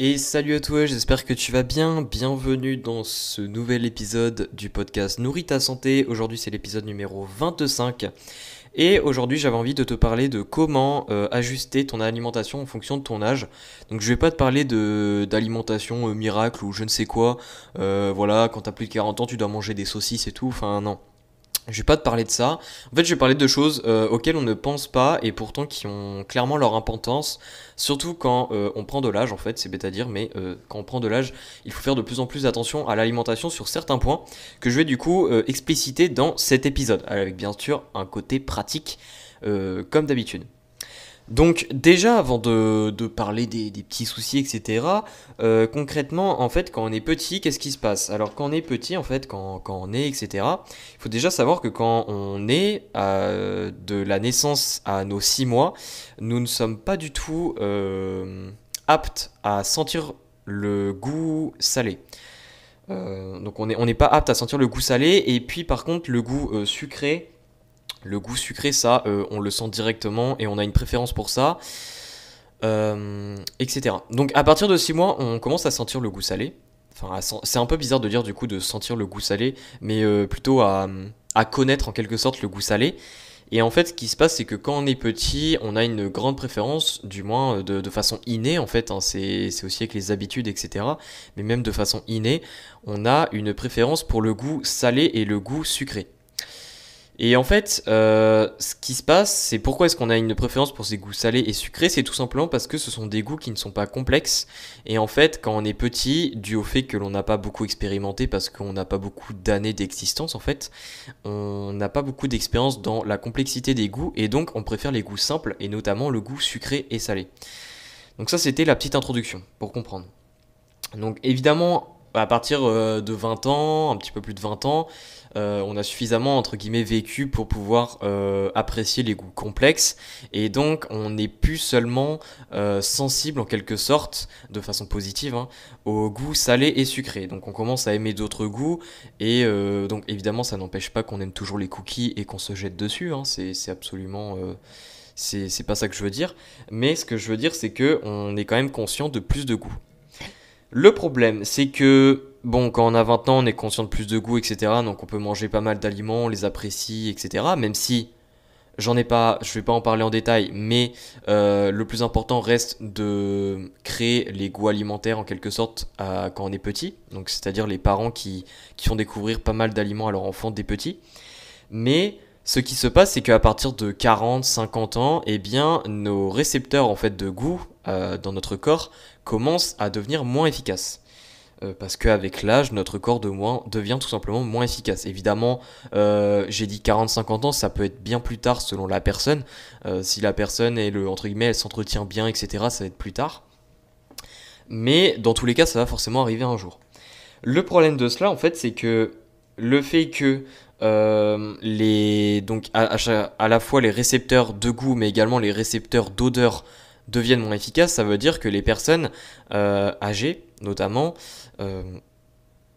Et salut à toi, j'espère que tu vas bien. Bienvenue dans ce nouvel épisode du podcast Nourris ta santé. Aujourd'hui, c'est l'épisode numéro 25. Et aujourd'hui, j'avais envie de te parler de comment ajuster ton alimentation en fonction de ton âge. Donc, je vais pas te parler d'alimentation miracle ou je ne sais quoi. Voilà, quand t'as plus de 40 ans, tu dois manger des saucisses et tout. Enfin, non. Je vais pas te parler de ça. En fait, je vais parler de choses auxquelles on ne pense pas et pourtant qui ont clairement leur importance. Surtout quand on prend de l'âge, en fait, c'est bête à dire, mais quand on prend de l'âge, il faut faire de plus en plus attention à l'alimentation sur certains points que je vais du coup expliciter dans cet épisode, avec bien sûr un côté pratique comme d'habitude. Donc déjà, avant de parler des petits soucis, etc., concrètement, en fait, quand on est petit, qu'est-ce qui se passe? Alors quand on est petit, en fait, quand on est, etc., il faut déjà savoir que quand on est de la naissance à nos 6 mois, nous ne sommes pas du tout aptes à sentir le goût salé. Donc on n'est pas apte à sentir le goût salé, et puis par contre le goût sucré. Le goût sucré, ça, on le sent directement et on a une préférence pour ça, etc. Donc à partir de 6 mois, on commence à sentir le goût salé. Enfin, c'est un peu bizarre de dire du coup de sentir le goût salé, mais plutôt à connaître en quelque sorte le goût salé. Et en fait, ce qui se passe, c'est que quand on est petit, on a une grande préférence, du moins de façon innée en fait, hein, c'est aussi avec les habitudes, etc. Mais même de façon innée, on a une préférence pour le goût salé et le goût sucré. Et en fait, ce qui se passe, c'est pourquoi est-ce qu'on a une préférence pour ces goûts salés et sucrés, c'est tout simplement parce que ce sont des goûts qui ne sont pas complexes. Et en fait, quand on est petit, dû au fait que l'on n'a pas beaucoup expérimenté, parce qu'on n'a pas beaucoup d'années d'existence en fait, on n'a pas beaucoup d'expérience dans la complexité des goûts, et donc on préfère les goûts simples, et notamment le goût sucré et salé. Donc ça, c'était la petite introduction, pour comprendre. Donc évidemment, à partir de 20 ans, un petit peu plus de 20 ans, on a suffisamment entre guillemets vécu pour pouvoir apprécier les goûts complexes et donc on n'est plus seulement sensible en quelque sorte, de façon positive, hein, aux goûts salés et sucrés. Donc on commence à aimer d'autres goûts et donc évidemment ça n'empêche pas qu'on aime toujours les cookies et qu'on se jette dessus, hein, c'est absolument... c'est pas ça que je veux dire, mais ce que je veux dire c'est que on est quand même conscient de plus de goûts. Le problème, c'est que, bon, quand on a 20 ans, on est conscient de plus de goût, etc. Donc on peut manger pas mal d'aliments, on les apprécie, etc. Même si, j'en ai pas, je vais pas en parler en détail, mais le plus important reste de créer les goûts alimentaires en quelque sorte quand on est petit. Donc c'est-à-dire les parents qui font découvrir pas mal d'aliments à leurs enfants dès petits. Mais ce qui se passe, c'est qu'à partir de 40, 50 ans, eh bien, nos récepteurs en fait de goût dans notre corps commencent à devenir moins efficaces. Parce qu'avec l'âge, notre corps devient tout simplement moins efficace. Évidemment, j'ai dit 40-50 ans, ça peut être bien plus tard selon la personne. Si la personne entre guillemets, elle s'entretient bien, etc., ça va être plus tard. Mais dans tous les cas, ça va forcément arriver un jour. Le problème de cela, en fait, c'est que le fait que donc à la fois les récepteurs de goût, mais également les récepteurs d'odeur deviennent moins efficaces, ça veut dire que les personnes âgées, notamment, euh,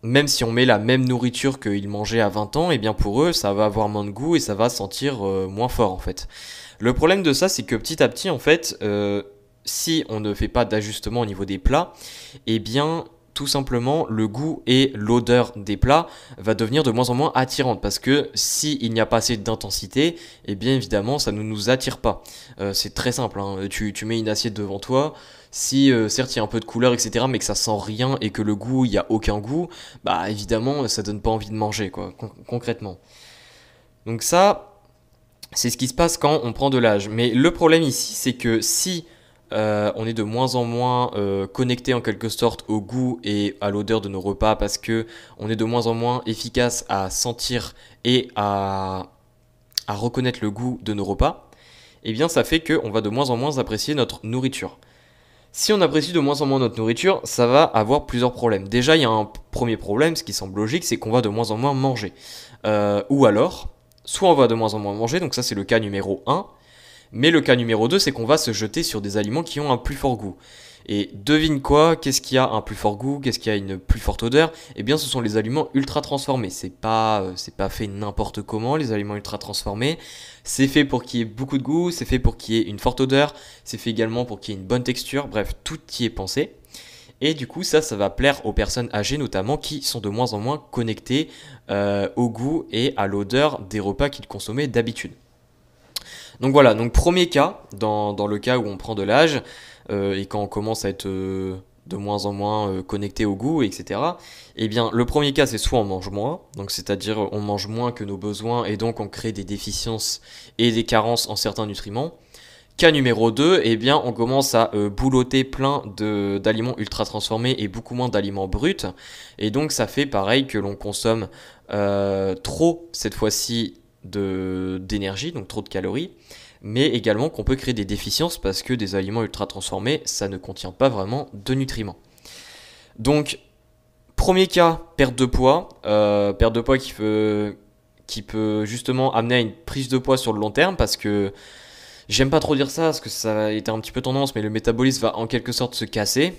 même si on met la même nourriture qu'ils mangeaient à 20 ans, et bien pour eux, ça va avoir moins de goût et ça va sentir moins fort en fait. Le problème de ça, c'est que petit à petit, en fait, si on ne fait pas d'ajustement au niveau des plats, eh bien, tout simplement, le goût et l'odeur des plats va devenir de moins en moins attirante parce que s'il n'y a pas assez d'intensité, eh bien évidemment, ça ne nous attire pas. C'est très simple, hein. Tu mets une assiette devant toi, si certes il y a un peu de couleur, etc., mais que ça sent rien et que le goût, il n'y a aucun goût, bah évidemment, ça donne pas envie de manger, quoi, concrètement. Donc ça, c'est ce qui se passe quand on prend de l'âge. Mais le problème ici, c'est que si on est de moins en moins connecté en quelque sorte au goût et à l'odeur de nos repas parce que on est de moins en moins efficace à sentir et à reconnaître le goût de nos repas, eh bien ça fait qu'on va de moins en moins apprécier notre nourriture. Si on apprécie de moins en moins notre nourriture, ça va avoir plusieurs problèmes. Déjà, il y a un premier problème, ce qui semble logique, c'est qu'on va de moins en moins manger. Ou alors, soit on va de moins en moins manger, donc ça c'est le cas numéro un. Mais le cas numéro 2, c'est qu'on va se jeter sur des aliments qui ont un plus fort goût. Et devine quoi, qu'est-ce qui a un plus fort goût, qu'est-ce qui a une plus forte odeur? Eh bien, ce sont les aliments ultra transformés. C'est pas fait n'importe comment, les aliments ultra transformés. C'est fait pour qu'il y ait beaucoup de goût, c'est fait pour qu'il y ait une forte odeur, c'est fait également pour qu'il y ait une bonne texture, bref, tout y est pensé. Et du coup, ça va plaire aux personnes âgées notamment qui sont de moins en moins connectées au goût et à l'odeur des repas qu'ils consommaient d'habitude. Donc voilà, donc premier cas, dans le cas où on prend de l'âge et quand on commence à être de moins en moins connecté au goût, etc. Eh bien, le premier cas, c'est soit on mange moins, donc c'est-à-dire on mange moins que nos besoins et donc on crée des déficiences et des carences en certains nutriments. Cas numéro 2, eh bien, on commence à boulotter plein d'aliments ultra transformés et beaucoup moins d'aliments bruts. Et donc, ça fait pareil que l'on consomme trop, cette fois-ci, d'énergie, donc trop de calories. Mais également qu'on peut créer des déficiences parce que des aliments ultra transformés, ça ne contient pas vraiment de nutriments. Donc, premier cas, perte de poids. Perte de poids qui peut justement amener à une prise de poids sur le long terme parce que j'aime pas trop dire ça parce que ça a été un petit peu tendance, mais le métabolisme va en quelque sorte se casser.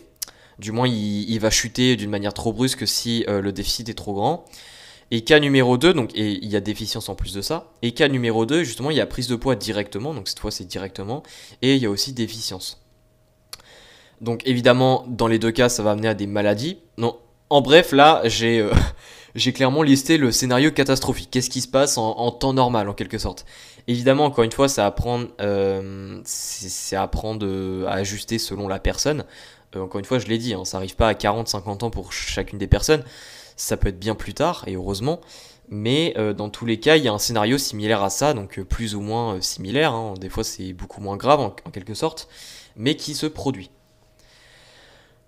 Du moins, il va chuter d'une manière trop brusque si le déficit est trop grand. Et cas numéro 2, donc, et il y a déficience en plus de ça. Et cas numéro 2, justement, il y a prise de poids directement, donc cette fois c'est directement. Et il y a aussi déficience. Donc évidemment, dans les deux cas, ça va amener à des maladies. Non, en bref, là, j'ai clairement listé le scénario catastrophique. Qu'est-ce qui se passe en temps normal, en quelque sorte. Évidemment, encore une fois, c'est à apprendre à ajuster selon la personne. Encore une fois, je l'ai dit, hein, ça n'arrive pas à 40-50 ans pour chacune des personnes. Ça peut être bien plus tard, et heureusement. Mais dans tous les cas, il y a un scénario similaire à ça, donc plus ou moins similaire. Hein. Des fois, c'est beaucoup moins grave, en quelque sorte, mais qui se produit.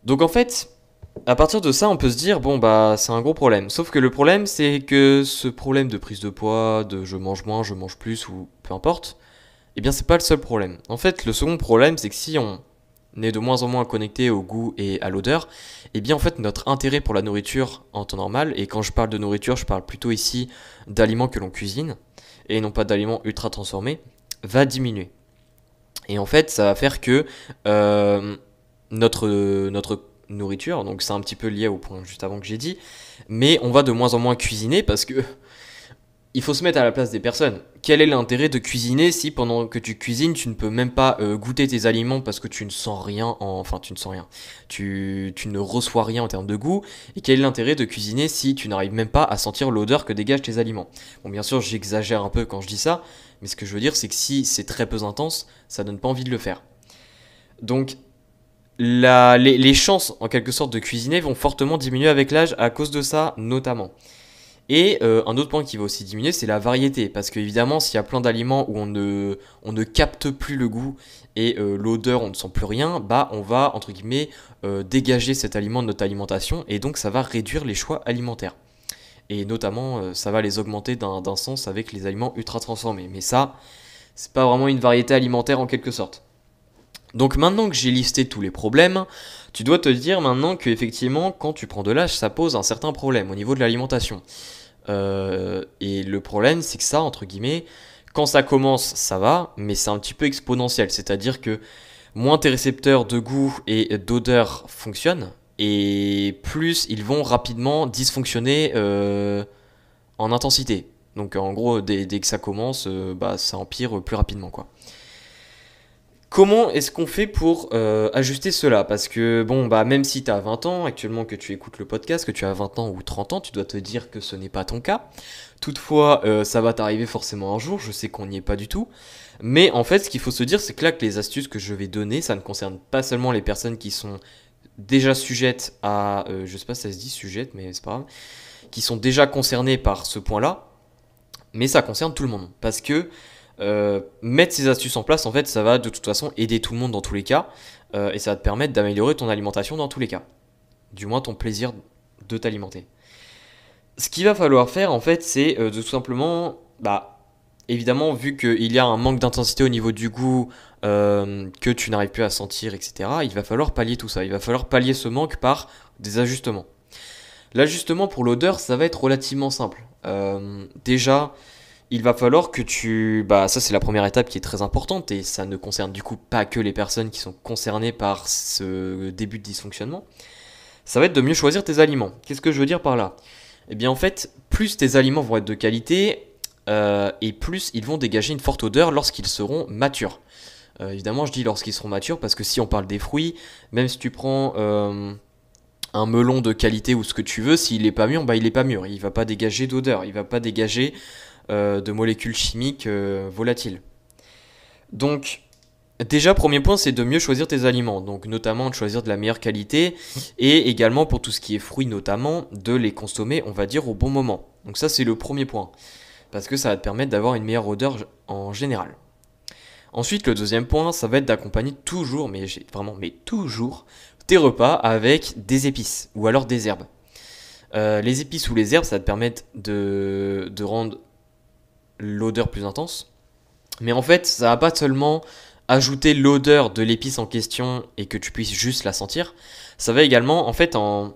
Donc en fait, à partir de ça, on peut se dire, bon bah c'est un gros problème. Sauf que le problème, c'est que ce problème de prise de poids, de je mange moins, je mange plus, ou peu importe, eh bien c'est pas le seul problème. En fait, le second problème, c'est que si on est de moins en moins connecté au goût et à l'odeur, eh bien en fait notre intérêt pour la nourriture en temps normal, et quand je parle de nourriture, je parle plutôt ici d'aliments que l'on cuisine, et non pas d'aliments ultra transformés, va diminuer. Et en fait, ça va faire que notre nourriture, donc c'est un petit peu lié au point juste avant que j'ai dit, mais on va de moins en moins cuisiner parce que il faut se mettre à la place des personnes. Quel est l'intérêt de cuisiner si pendant que tu cuisines, tu ne peux même pas goûter tes aliments parce que tu ne sens rien, enfin tu ne sens rien, tu ne reçois rien en termes de goût, et quel est l'intérêt de cuisiner si tu n'arrives même pas à sentir l'odeur que dégagent tes aliments. Bon, bien sûr, j'exagère un peu quand je dis ça, mais ce que je veux dire, c'est que si c'est très peu intense, ça donne pas envie de le faire. Donc, les chances, en quelque sorte, de cuisiner vont fortement diminuer avec l'âge à cause de ça, notamment. Et un autre point qui va aussi diminuer, c'est la variété. Parce qu'évidemment, s'il y a plein d'aliments où on ne capte plus le goût et l'odeur, on ne sent plus rien, bah on va, entre guillemets, dégager cet aliment de notre alimentation. Et donc, ça va réduire les choix alimentaires. Et notamment, ça va les augmenter d'un sens avec les aliments ultra transformés. Mais ça, c'est pas vraiment une variété alimentaire en quelque sorte. Donc maintenant que j'ai listé tous les problèmes, tu dois te dire maintenant que effectivement, quand tu prends de l'âge, ça pose un certain problème au niveau de l'alimentation. Et le problème, c'est que ça, entre guillemets, quand ça commence, ça va, mais c'est un petit peu exponentiel. C'est-à-dire que moins tes récepteurs de goût et d'odeur fonctionnent, et plus ils vont rapidement dysfonctionner en intensité. Donc en gros, dès que ça commence, bah, ça empire plus rapidement, quoi. Comment est-ce qu'on fait pour ajuster cela? Parce que bon, bah même si tu as 20 ans, actuellement que tu écoutes le podcast, que tu as 20 ans ou 30 ans, tu dois te dire que ce n'est pas ton cas. Toutefois, ça va t'arriver forcément un jour, je sais qu'on n'y est pas du tout. Mais en fait, ce qu'il faut se dire, c'est que là, que les astuces que je vais donner, ça ne concerne pas seulement les personnes qui sont déjà sujettes à... je sais pas si ça se dit sujettes, mais c'est pas grave. Qui sont déjà concernées par ce point-là, mais ça concerne tout le monde. Parce que mettre ces astuces en place, en fait, ça va de toute façon aider tout le monde dans tous les cas, et ça va te permettre d'améliorer ton alimentation dans tous les cas. Du moins ton plaisir de t'alimenter. Ce qu'il va falloir faire, en fait, c'est de tout simplement, bah, évidemment, vu qu'il y a un manque d'intensité au niveau du goût, que tu n'arrives plus à sentir, etc., il va falloir pallier tout ça. Il va falloir pallier ce manque par des ajustements. L'ajustement pour l'odeur, ça va être relativement simple. Déjà, il va falloir que bah ça c'est la première étape qui est très importante, et ça ne concerne du coup pas que les personnes qui sont concernées par ce début de dysfonctionnement. Ça va être de mieux choisir tes aliments. Qu'est-ce que je veux dire par là? Eh bien en fait, plus tes aliments vont être de qualité, et plus ils vont dégager une forte odeur lorsqu'ils seront matures. Évidemment je dis lorsqu'ils seront matures parce que si on parle des fruits, même si tu prends un melon de qualité ou ce que tu veux, s'il est pas mûr, bah il est pas mûr. Il va pas dégager d'odeur, il va pas dégager de molécules chimiques volatiles. Donc, déjà, premier point, c'est de mieux choisir tes aliments. Donc, notamment de choisir de la meilleure qualité et également pour tout ce qui est fruits, notamment, de les consommer, on va dire, au bon moment. Donc, ça, c'est le premier point. Parce que ça va te permettre d'avoir une meilleure odeur en général. Ensuite, le deuxième point, ça va être d'accompagner toujours, mais toujours, tes repas avec des épices ou alors des herbes. Les épices ou les herbes, ça va te permettre de rendre l'odeur plus intense. Mais en fait, ça va pas seulement ajouter l'odeur de l'épice en question et que tu puisses juste la sentir. Ça va également, en fait, en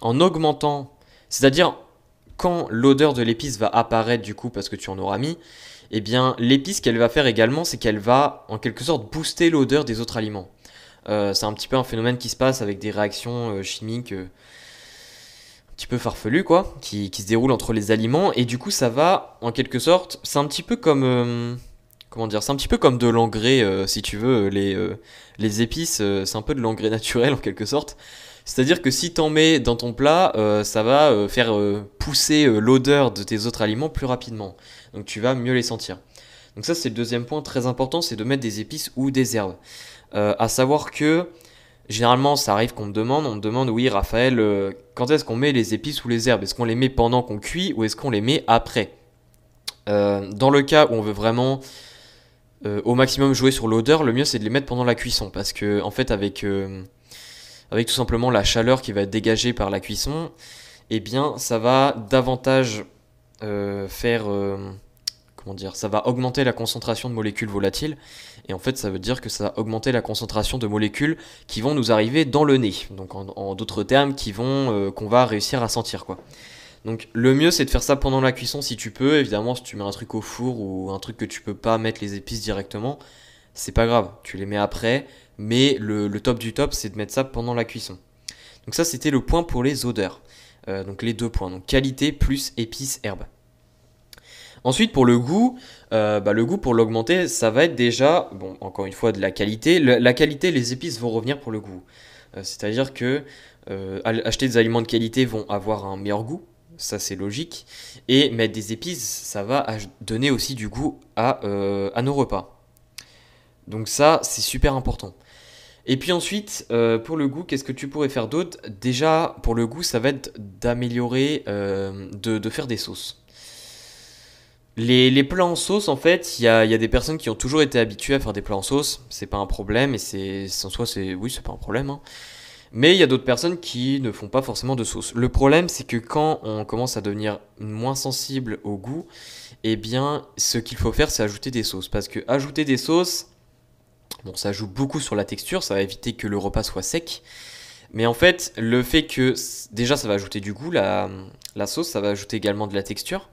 augmentant, c'est-à-dire quand l'odeur de l'épice va apparaître du coup parce que tu en auras mis, eh bien l'épice qu'elle va faire également, c'est qu'elle va en quelque sorte booster l'odeur des autres aliments. C'est un petit peu un phénomène qui se passe avec des réactions chimiques un petit peu farfelues quoi, qui se déroulent entre les aliments et du coup ça va en quelque sorte, c'est un petit peu comme comment dire, c'est un petit peu comme de l'engrais si tu veux, les épices c'est un peu de l'engrais naturel en quelque sorte. C'est-à-dire que si t'en mets dans ton plat, ça va faire pousser l'odeur de tes autres aliments plus rapidement. Donc tu vas mieux les sentir. Donc ça c'est le deuxième point très important, c'est de mettre des épices ou des herbes. À savoir que généralement ça arrive qu'on on me demande oui Raphaël, quand est-ce qu'on met les épices ou les herbes? Est-ce qu'on les met pendant qu'on cuit ou est-ce qu'on les met après? Dans le cas où on veut vraiment au maximum jouer sur l'odeur, le mieux c'est de les mettre pendant la cuisson parce que en fait avec tout simplement la chaleur qui va être dégagée par la cuisson, eh bien ça va davantage faire comment dire, ça va augmenter la concentration de molécules volatiles et en fait ça veut dire que ça va augmenter la concentration de molécules qui vont nous arriver dans le nez. Donc en d'autres termes qui vont qu'on va réussir à sentir quoi. Donc le mieux c'est de faire ça pendant la cuisson si tu peux. Évidemment si tu mets un truc au four ou un truc que tu peux pas mettre les épices directement, c'est pas grave, tu les mets après, mais le top du top c'est de mettre ça pendant la cuisson. Donc ça c'était le point pour les odeurs. Donc les deux points, donc qualité plus épices herbes. Ensuite pour le goût pour l'augmenter ça va être déjà, bon encore une fois de la qualité. La qualité, les épices vont revenir pour le goût. C'est-à-dire que acheter des aliments de qualité vont avoir un meilleur goût, ça c'est logique. Et mettre des épices, ça va donner aussi du goût à nos repas. Donc ça, c'est super important. Et puis ensuite, pour le goût, qu'est-ce que tu pourrais faire d'autre? Déjà, pour le goût, ça va être d'améliorer, de faire des sauces. Les plats en sauce, en fait, il y a des personnes qui ont toujours été habituées à faire des plats en sauce. C'est pas un problème, et en soi, oui, c'est pas un problème, hein. Mais il y a d'autres personnes qui ne font pas forcément de sauce. Le problème, c'est que quand on commence à devenir moins sensible au goût, eh bien, ce qu'il faut faire, c'est ajouter des sauces. Parce que ajouter des sauces, bon, ça joue beaucoup sur la texture, ça va éviter que le repas soit sec. Mais en fait, le fait que déjà ça va ajouter du goût, la sauce, ça va ajouter également de la texture.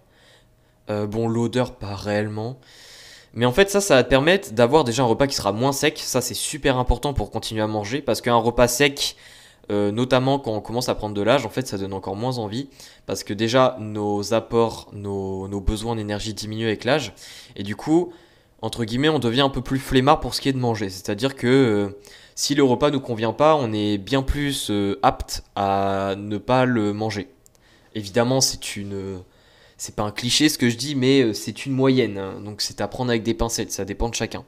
Bon, l'odeur, pas réellement. Mais en fait, ça va te permettre d'avoir déjà un repas qui sera moins sec. Ça, c'est super important pour continuer à manger. Parce qu'un repas sec, notamment quand on commence à prendre de l'âge, en fait, ça donne encore moins envie. Parce que déjà, nos apports, nos besoins d'énergie diminuent avec l'âge. Et du coup, entre guillemets, on devient un peu plus flemmard pour ce qui est de manger. C'est-à-dire que si le repas nous convient pas, on est bien plus apte à ne pas le manger. Évidemment, c'est pas un cliché ce que je dis, mais c'est une moyenne, hein. Donc c'est à prendre avec des pincettes, ça dépend de chacun.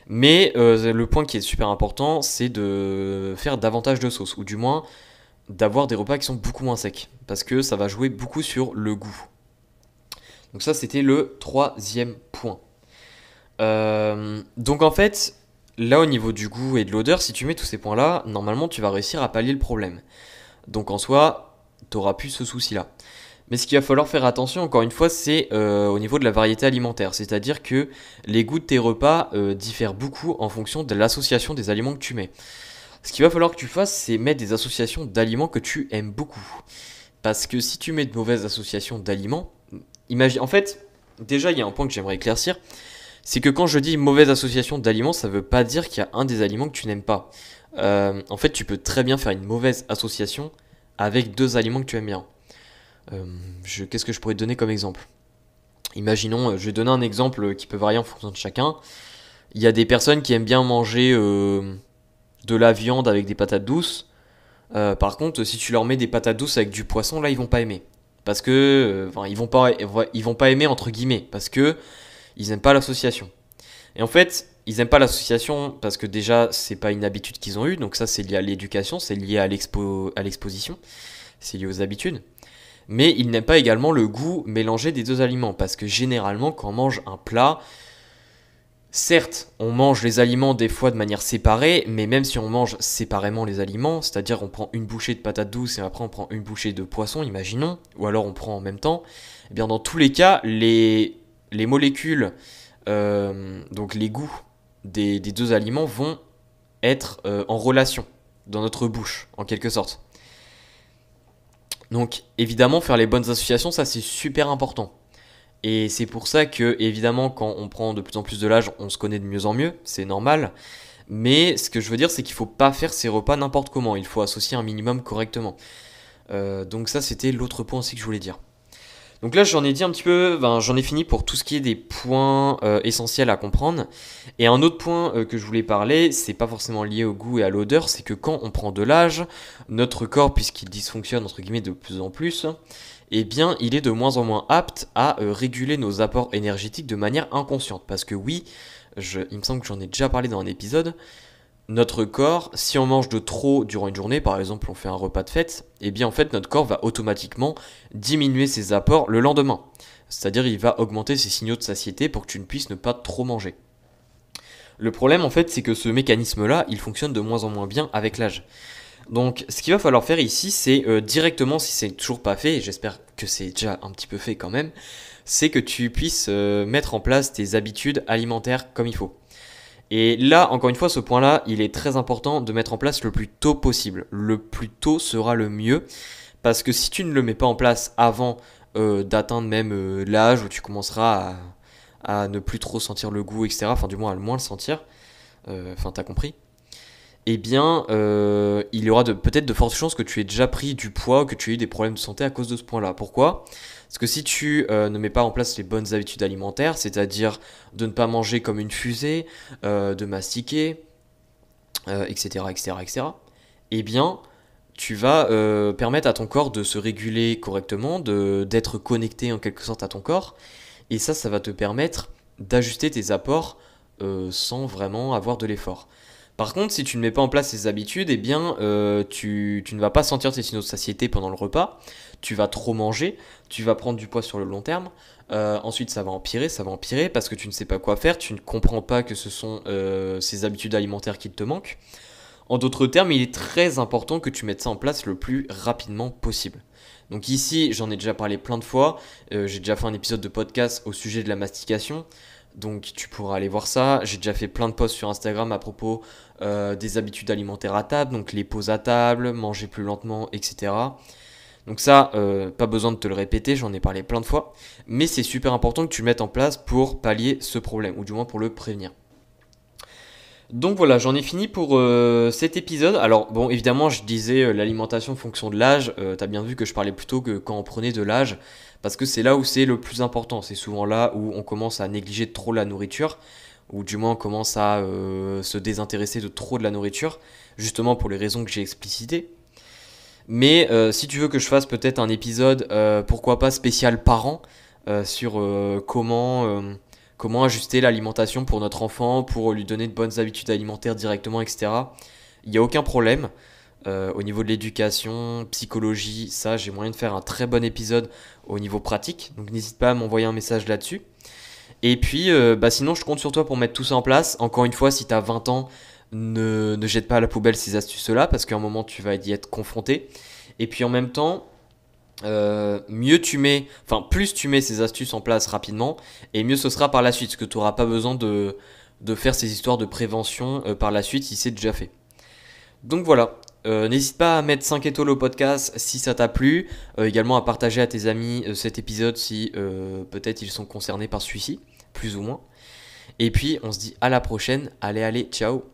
Mais le point qui est super important, c'est de faire davantage de sauce, ou du moins d'avoir des repas qui sont beaucoup moins secs, parce que ça va jouer beaucoup sur le goût. Donc ça, c'était le troisième point. Donc en fait, là au niveau du goût et de l'odeur, si tu mets tous ces points-là, normalement tu vas réussir à pallier le problème. Donc en soi, t'auras plus ce souci-là. Mais ce qu'il va falloir faire attention, encore une fois, c'est au niveau de la variété alimentaire. C'est-à-dire que les goûts de tes repas diffèrent beaucoup en fonction de l'association des aliments que tu mets. Ce qu'il va falloir que tu fasses, c'est mettre des associations d'aliments que tu aimes beaucoup. Parce que si tu mets de mauvaises associations d'aliments, imagine. En fait, déjà, il y a un point que j'aimerais éclaircir. C'est que quand je dis mauvaise association d'aliments, ça veut pas dire qu'il y a un des aliments que tu n'aimes pas. En fait, tu peux très bien faire une mauvaise association avec deux aliments que tu aimes bien. Qu'est-ce que je pourrais te donner comme exemple? Imaginons, je vais donner un exemple qui peut varier en fonction de chacun. Il y a des personnes qui aiment bien manger de la viande avec des patates douces. Par contre, si tu leur mets des patates douces avec du poisson, là, ils vont pas aimer. Parce que, ils vont pas aimer entre guillemets, parce que ils aiment pas l'association. Et en fait, ils aiment pas l'association parce que déjà, c'est pas une habitude qu'ils ont eue, donc ça, c'est lié à l'éducation, c'est lié à l'exposition, c'est lié aux habitudes. Mais ils n'aiment pas également le goût mélangé des deux aliments, parce que généralement, quand on mange un plat, certes, on mange les aliments des fois de manière séparée, mais même si on mange séparément les aliments, c'est-à-dire on prend une bouchée de patate douce et après on prend une bouchée de poisson, imaginons, ou alors on prend en même temps, eh bien dans tous les cas, les molécules, donc les goûts des deux aliments vont être en relation dans notre bouche, en quelque sorte. Donc évidemment, faire les bonnes associations, ça c'est super important. Et c'est pour ça que, évidemment, quand on prend de plus en plus de l'âge, on se connaît de mieux en mieux, c'est normal. Mais ce que je veux dire, c'est qu'il ne faut pas faire ses repas n'importe comment, il faut associer un minimum correctement. Donc ça, c'était l'autre point aussi que je voulais dire. Donc là, j'en ai dit un petit peu, j'en ai fini pour tout ce qui est des points essentiels à comprendre. Et un autre point que je voulais parler, c'est pas forcément lié au goût et à l'odeur, c'est que quand on prend de l'âge, notre corps, puisqu'il dysfonctionne entre guillemets de plus en plus, eh bien, il est de moins en moins apte à réguler nos apports énergétiques de manière inconsciente. Parce que oui, il me semble que j'en ai déjà parlé dans un épisode, notre corps, si on mange de trop durant une journée, par exemple on fait un repas de fête, eh bien en fait notre corps va automatiquement diminuer ses apports le lendemain. C'est-à-dire il va augmenter ses signaux de satiété pour que tu ne puisses ne pas trop manger. Le problème en fait c'est que ce mécanisme-là, il fonctionne de moins en moins bien avec l'âge. Donc ce qu'il va falloir faire ici, c'est directement, si c'est toujours pas fait, et j'espère que c'est déjà un petit peu fait quand même, c'est que tu puisses mettre en place tes habitudes alimentaires comme il faut. Et là, encore une fois, ce point-là, il est très important de mettre en place le plus tôt possible. Le plus tôt sera le mieux, parce que si tu ne le mets pas en place avant d'atteindre même l'âge où tu commenceras à ne plus trop sentir le goût, etc., enfin du moins à le moins le sentir, enfin t'as compris, eh bien, il y aura peut-être de fortes chances que tu aies déjà pris du poids ou que tu aies eu des problèmes de santé à cause de ce point-là. Pourquoi ? Parce que si tu ne mets pas en place les bonnes habitudes alimentaires, c'est-à-dire de ne pas manger comme une fusée, de mastiquer, etc., etc., etc., eh bien, tu vas permettre à ton corps de se réguler correctement, d'être connecté en quelque sorte à ton corps, et ça va te permettre d'ajuster tes apports sans vraiment avoir de l'effort. Par contre, si tu ne mets pas en place ces habitudes, eh bien, tu ne vas pas sentir tes signaux de satiété pendant le repas, tu vas trop manger, tu vas prendre du poids sur le long terme, ensuite ça va empirer parce que tu ne sais pas quoi faire, tu ne comprends pas que ce sont ces habitudes alimentaires qui te manquent. En d'autres termes, il est très important que tu mettes ça en place le plus rapidement possible. Donc ici, j'en ai déjà parlé plein de fois, j'ai déjà fait un épisode de podcast au sujet de la mastication. Donc tu pourras aller voir ça. J'ai déjà fait plein de posts sur Instagram à propos des habitudes alimentaires à table, donc les pauses à table, manger plus lentement, etc. Donc ça, pas besoin de te le répéter, j'en ai parlé plein de fois. Mais c'est super important que tu le mettes en place pour pallier ce problème, ou du moins pour le prévenir. Donc voilà, j'en ai fini pour cet épisode. Alors bon, évidemment, je disais l'alimentation en fonction de l'âge. T'as bien vu que je parlais plutôt que quand on prenait de l'âge, parce que c'est là où c'est le plus important. C'est souvent là où on commence à négliger trop la nourriture, ou du moins on commence à se désintéresser de trop de la nourriture, justement pour les raisons que j'ai explicitées. Mais si tu veux que je fasse peut-être un épisode, pourquoi pas spécial parents, sur comment ajuster l'alimentation pour notre enfant, pour lui donner de bonnes habitudes alimentaires directement, etc. Il n'y a aucun problème. Au niveau de l'éducation, psychologie, ça, j'ai moyen de faire un très bon épisode au niveau pratique. Donc n'hésite pas à m'envoyer un message là-dessus. Et puis, sinon, je compte sur toi pour mettre tout ça en place. Encore une fois, si tu as 20 ans, ne jette pas à la poubelle ces astuces-là, parce qu'à un moment, tu vas y être confronté. Et puis en même temps, plus tu mets ces astuces en place rapidement, et mieux ce sera par la suite, parce que tu n'auras pas besoin de faire ces histoires de prévention par la suite si c'est déjà fait. Donc voilà, n'hésite pas à mettre 5 étoiles au podcast si ça t'a plu, également à partager à tes amis cet épisode si peut-être ils sont concernés par celui-ci, plus ou moins. Et puis on se dit à la prochaine, allez, ciao.